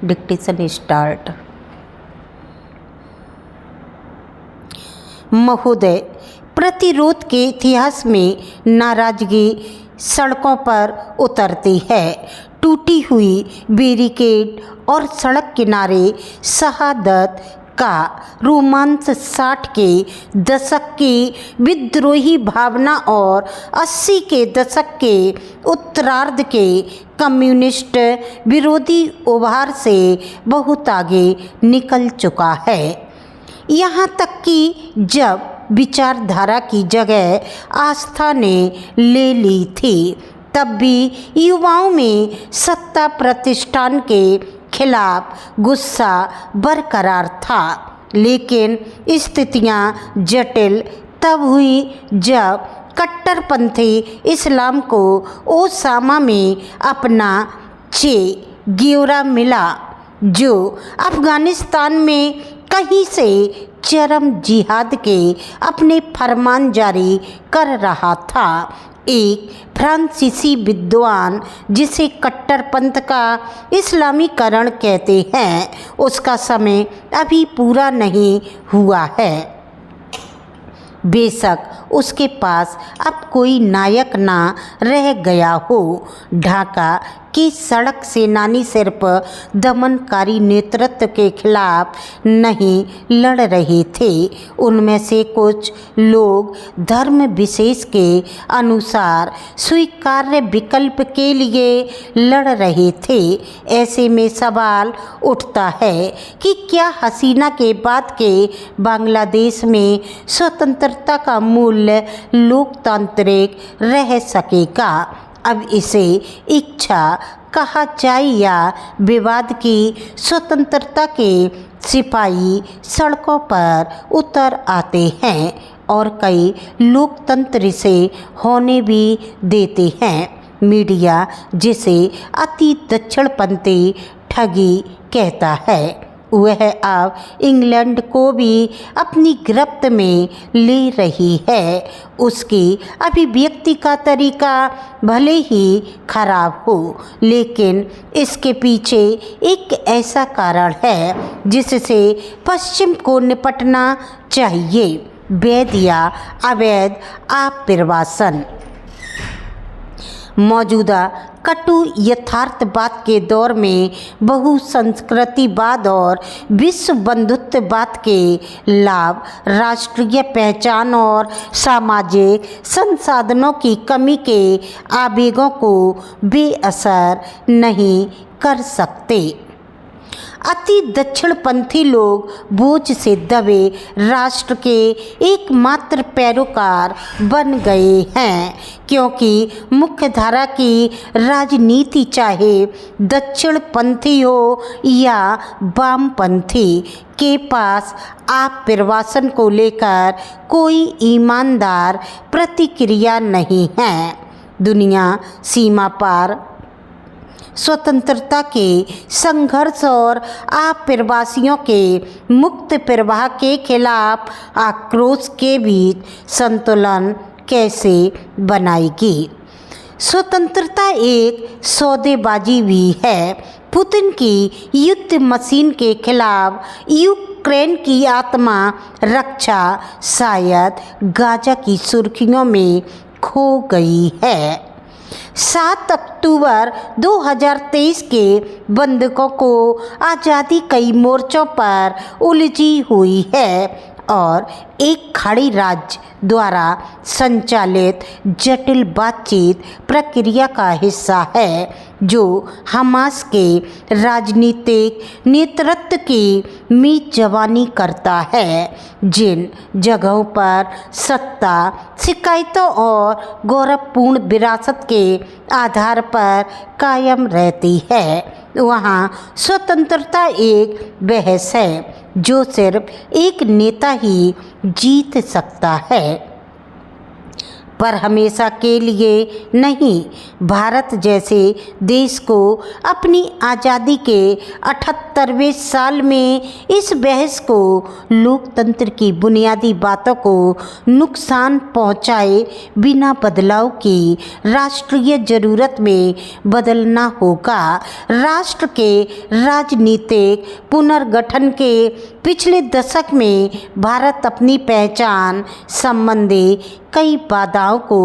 Dictation start. महोदय, प्रतिरोध के इतिहास में नाराजगी सड़कों पर उतरती है। टूटी हुई बैरिकेड और सड़क किनारे शहादत का रोमांच 60 के दशक की विद्रोही भावना और 80 के दशक के उत्तरार्ध के कम्युनिस्ट विरोधी उभार से बहुत आगे निकल चुका है। यहाँ तक कि जब विचारधारा की जगह आस्था ने ले ली थी, तब भी युवाओं में सत्ता प्रतिष्ठान के खिलाफ गुस्सा बरकरार था। लेकिन स्थितियाँ जटिल तब हुई जब कट्टरपंथी इस्लाम को ओसामा में अपना चे ग्योरा मिला, जो अफ़गानिस्तान में कहीं से चरम जिहाद के अपने फरमान जारी कर रहा था। एक फ्रांसीसी विद्वान, जिसे कट्टरपंथ का इस्लामीकरण कहते हैं, उसका समय अभी पूरा नहीं हुआ है। बेशक उसके पास अब कोई नायक ना रह गया हो। ढाका की सड़क सेनानी सिर्फ दमनकारी नेतृत्व के खिलाफ नहीं लड़ रहे थे, उनमें से कुछ लोग धर्म विशेष के अनुसार स्वीकार्य विकल्प के लिए लड़ रहे थे। ऐसे में सवाल उठता है कि क्या हसीना के बाद के बांग्लादेश में स्वतंत्रता का मूल्य लोकतांत्रिक रह सकेगा? अब इसे इच्छा कहा जाए या विवाद की स्वतंत्रता के सिपाही सड़कों पर उतर आते हैं और कई लोकतंत्र से होने भी देते हैं। मीडिया जिसे अति दक्षिणपंथी ठगी कहता है, वह अब इंग्लैंड को भी अपनी गिरफ्त में ले रही है। उसकी अभिव्यक्ति का तरीका भले ही खराब हो, लेकिन इसके पीछे एक ऐसा कारण है जिससे पश्चिम को निपटना चाहिए: वैध या अवैध आप्रवासन। मौजूदा कटु यथार्थवाद के दौर में बहुसंस्कृतिवाद और विश्व बंधुत्ववाद के लाभ राष्ट्रीय पहचान और सामाजिक संसाधनों की कमी के आवेगों को बेअसर नहीं कर सकते। अति दक्षिणपंथी लोग बोझ से दबे राष्ट्र के एकमात्र पैरोकार बन गए हैं, क्योंकि मुख्यधारा की राजनीति चाहे दक्षिणपंथी हो या वामपंथी, के पास आप्रवासन को लेकर कोई ईमानदार प्रतिक्रिया नहीं है। दुनिया सीमा पार स्वतंत्रता के संघर्ष और आप्रवासियों के मुक्त प्रवाह के खिलाफ आक्रोश के बीच संतुलन कैसे बनाएगी? स्वतंत्रता एक सौदेबाजी भी है। पुतिन की युद्ध मशीन के खिलाफ यूक्रेन की आत्मा रक्षा शायद गाजा की सुर्खियों में खो गई है। 7 अक्टूबर 2023 के बंधकों को आज़ादी कई मोर्चों पर उलझी हुई है और एक खाड़ी राज्य द्वारा संचालित जटिल बातचीत प्रक्रिया का हिस्सा है, जो हमास के राजनीतिक नेतृत्व की मेजबानी करता है। जिन जगहों पर सत्ता शिकायतों और गौरवपूर्ण विरासत के आधार पर कायम रहती है, वहाँ स्वतंत्रता एक बहस है जो सिर्फ एक नेता ही जीत सकता है। पर हमेशा के लिए नहीं। भारत जैसे देश को अपनी आज़ादी के 78वें साल में इस बहस को लोकतंत्र की बुनियादी बातों को नुकसान पहुंचाए बिना बदलाव की राष्ट्रीय ज़रूरत में बदलना होगा। राष्ट्र के राजनीतिक पुनर्गठन के पिछले दशक में भारत अपनी पहचान संबंधी कई बाधाओं को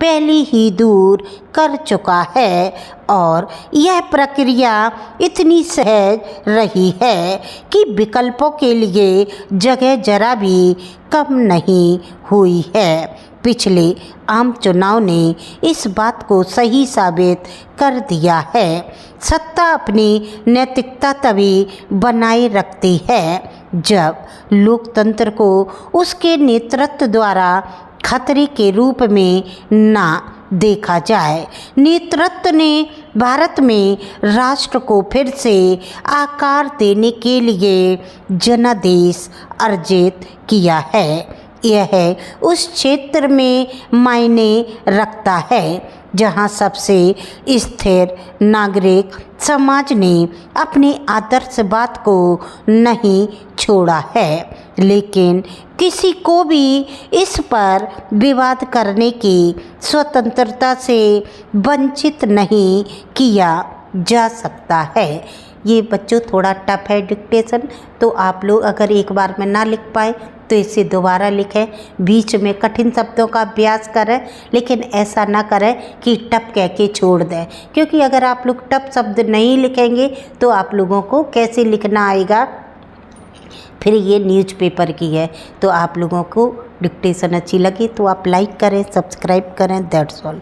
पहले ही दूर कर चुका है और यह प्रक्रिया इतनी सहज रही है कि विकल्पों के लिए जगह जरा भी कम नहीं हुई है। पिछले आम चुनाव ने इस बात को सही साबित कर दिया है। सत्ता अपनी नैतिकता तभी बनाए रखती है जब लोकतंत्र को उसके नेतृत्व द्वारा खतरे के रूप में ना देखा जाए। नेतृत्व ने भारत में राष्ट्र को फिर से आकार देने के लिए जनादेश अर्जित किया है। यह उस क्षेत्र में मायने रखता है जहां सबसे स्थिर नागरिक समाज ने अपने आदर्शवाद को नहीं छोड़ा है, लेकिन किसी को भी इस पर विवाद करने की स्वतंत्रता से वंचित नहीं किया जा सकता है। ये बच्चों थोड़ा टफ है डिक्टेशन, तो आप लोग अगर एक बार में ना लिख पाए तो इसे दोबारा लिखें, बीच में कठिन शब्दों का अभ्यास करें, लेकिन ऐसा ना करें कि टफ कह के छोड़ दें, क्योंकि अगर आप लोग टफ शब्द नहीं लिखेंगे तो आप लोगों को कैसे लिखना आएगा। फिर ये न्यूज़पेपर की है, तो आप लोगों को डिक्टेशन अच्छी लगी तो आप लाइक करें, सब्सक्राइब करें। That's all.